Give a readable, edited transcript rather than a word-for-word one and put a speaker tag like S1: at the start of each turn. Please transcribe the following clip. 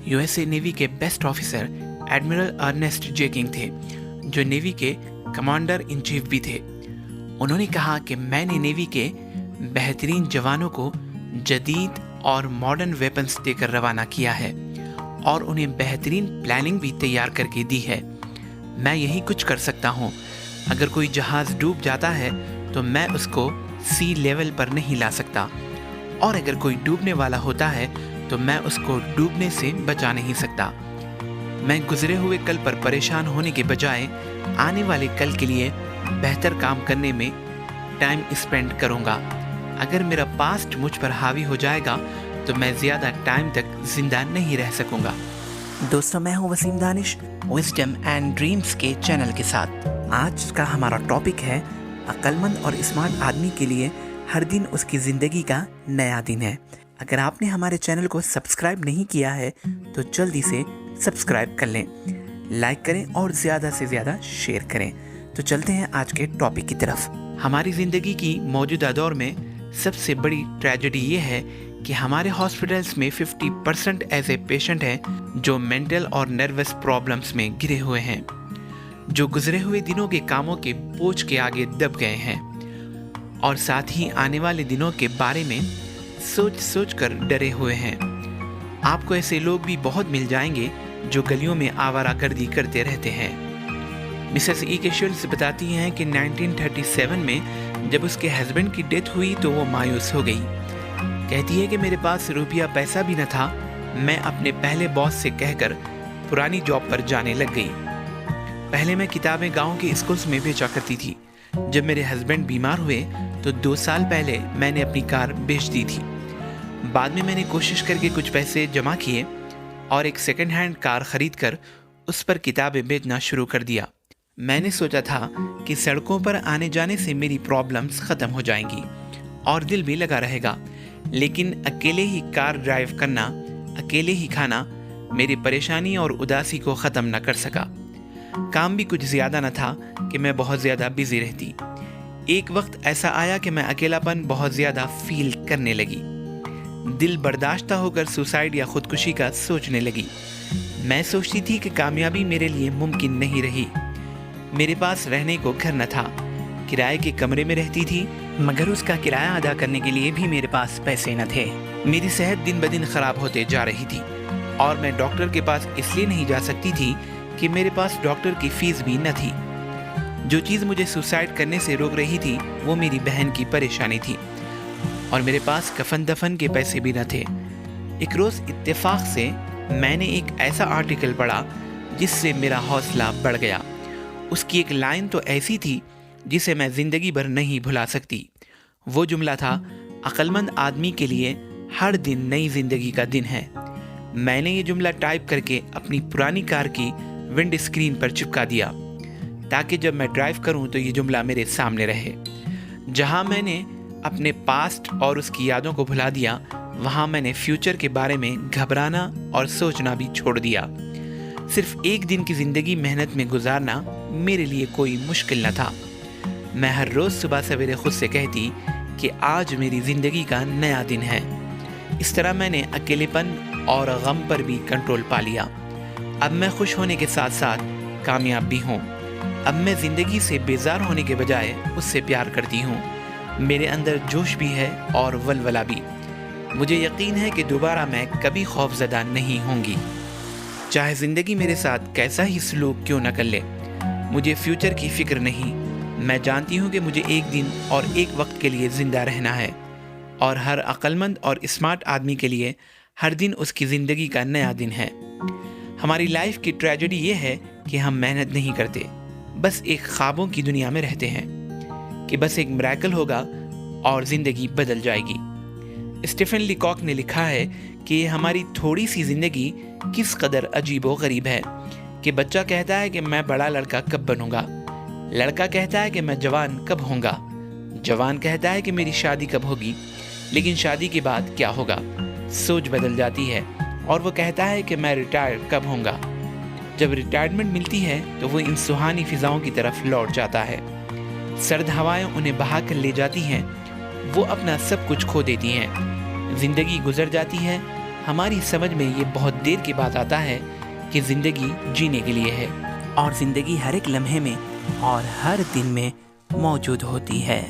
S1: USA navy के best officer admiral Ernest जे king थे, जो नेवी के कमांडर इन चीफ भी थे। उन्होंने कहा कि मैंने नेवी के बेहतरीन जवानों को जदीद और मॉडर्न वेपन्स देकर रवाना किया है और उन्हें बेहतरीन प्लानिंग भी तैयार करके दी है। मैं यही कुछ कर सकता हूँ। अगर कोई जहाज़ डूब जाता है तो मैं उसको सी लेवल पर नहीं ला सकता, और अगर कोई डूबने वाला होता है तो मैं उसको डूबने से बचा नहीं सकता। मैं गुजरे हुए कल पर परेशान होने के बजाय आने वाले कल के लिए बेहतर काम करने में टाइम स्पेंड करूँगा। अगर मेरा पास्ट मुझ पर हावी हो जाएगा तो मैं ज़्यादा टाइम तक जिंदा नहीं रह सकूँगा। दोस्तों, मैं हूँ Waseem Danish wisdom and dreams के चैनल के साथ। आज का हमारा टॉपिक है अक्लमंद और स्मार्ट आदमी के लिए हर दिन उसकी ज़िंदगी का नया दिन है। अगर आपने हमारे चैनल को सब्सक्राइब नहीं किया है तो जल्दी से सब्सक्राइब कर लें, लाइक करें और ज़्यादा से ज़्यादा शेयर करें। तो चलते हैं आज के टॉपिक की तरफ। हमारी ज़िंदगी की मौजूदा दौर में सबसे बड़ी ट्रेजेडी ये है कि हमारे हॉस्पिटल्स में 50% ऐसे पेशेंट हैं जो मेंटल और नर्वस प्रॉब्लम्स में घिरे हुए हैं, जो गुजरे हुए दिनों के कामों के बोझ के आगे दब गए हैं और साथ ही आने वाले दिनों के बारे में सोच सोच कर डरे हुए हैं। आपको ऐसे लोग भी बहुत मिल जाएंगे जो गलियों में आवारागर्दी करते रहते हैं। मिसेस ई के शुल्स बताती हैं कि 1937 में जब उसके हस्बैंड की डेथ हुई तो वो मायूस हो गई। कहती है कि मेरे पास रुपया पैसा भी न था। मैं अपने पहले बॉस से कहकर पुरानी जॉब पर जाने लग गई। पहले मैं किताबें गांव के स्कूल्स में बेचा करती थी। जब मेरे हस्बैंड बीमार हुए तो 2 साल पहले मैंने अपनी कार बेच दी थी। बाद में मैंने कोशिश करके कुछ पैसे जमा किए और एक सेकंड हैंड कार खरीद कर उस पर किताबें बेचना शुरू कर दिया। मैंने सोचा था कि सड़कों पर आने जाने से मेरी प्रॉब्लम्स ख़त्म हो जाएंगी और दिल भी लगा रहेगा, लेकिन अकेले ही कार ड्राइव करना, अकेले ही खाना मेरी परेशानी और उदासी को ख़त्म न कर सका। काम भी कुछ ज़्यादा न था कि मैं बहुत ज़्यादा बिजी रहती। एक वक्त ऐसा आया कि मैं अकेलापन बहुत ज़्यादा फील करने लगी। दिल बर्दाश्ता होकर सुसाइड या ख़ुदकुशी का सोचने लगी। मैं सोचती थी कि कामयाबी मेरे लिए मुमकिन नहीं रही। मेरे पास रहने को घर न था। किराए के कमरे में रहती थी, मगर उसका किराया अदा करने के लिए भी मेरे पास पैसे न थे। मेरी सेहत दिन ब दिन ख़राब होते जा रही थी और मैं डॉक्टर के पास इसलिए नहीं जा सकती थी कि मेरे पास डॉक्टर की फ़ीस भी न थी। जो चीज़ मुझे सुसाइड करने से रोक रही थी वो मेरी बहन की परेशानी थी और मेरे पास कफन दफन के पैसे भी न थे। एक रोज़ इत्तेफाक से मैंने एक ऐसा आर्टिकल पढ़ा जिससे मेरा हौसला बढ़ गया। उसकी एक लाइन तो ऐसी थी जिसे मैं ज़िंदगी भर नहीं भुला सकती। वो जुमला था, अक्लमंद आदमी के लिए हर दिन नई ज़िंदगी का दिन है। मैंने ये जुमला टाइप करके अपनी पुरानी कार की विंड स्क्रीन पर चिपका दिया ताकि जब मैं ड्राइव करूं तो ये जुमला मेरे सामने रहे। जहां मैंने अपने पास्ट और उसकी यादों को भुला दिया, वहां मैंने फ्यूचर के बारे में घबराना और सोचना भी छोड़ दिया। सिर्फ एक दिन की ज़िंदगी मेहनत में गुजारना मेरे लिए कोई मुश्किल न था। मैं हर रोज़ सुबह सवेरे खुद से कहती कि आज मेरी ज़िंदगी का नया दिन है। इस तरह मैंने अकेलेपन और गम पर भी कंट्रोल पा लिया। अब मैं खुश होने के साथ साथ कामयाब भी हूँ। अब मैं ज़िंदगी से बेजार होने के बजाय उससे प्यार करती हूँ। मेरे अंदर जोश भी है और वलवला भी। मुझे यकीन है कि दोबारा मैं कभी खौफज़दा नहीं होंगी, चाहे ज़िंदगी मेरे साथ कैसा ही सलूक क्यों न कर ले। मुझे फ्यूचर की फ़िक्र नहीं। मैं जानती हूँ कि मुझे एक दिन और एक वक्त के लिए ज़िंदा रहना है और हर अक्लमंद और स्मार्ट आदमी के लिए हर दिन उसकी ज़िंदगी का नया दिन है। हमारी लाइफ की ट्रेजेडी ये है कि हम मेहनत नहीं करते, बस एक ख्वाबों की दुनिया में रहते हैं कि बस एक मिरेकल होगा और ज़िंदगी बदल जाएगी। स्टीफन लीकॉक ने लिखा है कि हमारी थोड़ी सी ज़िंदगी किस कदर अजीब व गरीब है कि बच्चा कहता है कि मैं बड़ा लड़का कब बनूंगा, लड़का कहता है कि मैं जवान कब होऊंगा, जवान कहता है कि मेरी शादी कब होगी, लेकिन शादी के बाद क्या होगा। सोच बदल जाती है और वो कहता है कि मैं रिटायर कब होऊंगा। जब रिटायरमेंट मिलती है तो वो इन सुहानी फिजाओं की तरफ लौट जाता है। सर्द हवाएं उन्हें बहा कर ले जाती हैं, वो अपना सब कुछ खो देती हैं। जिंदगी गुजर जाती है, ہماری سمجھ میں یہ بہت دیر کے بعد آتا ہے کہ زندگی جینے کے لیے ہے اور زندگی ہر ایک لمحے میں اور ہر دن میں موجود ہوتی ہے۔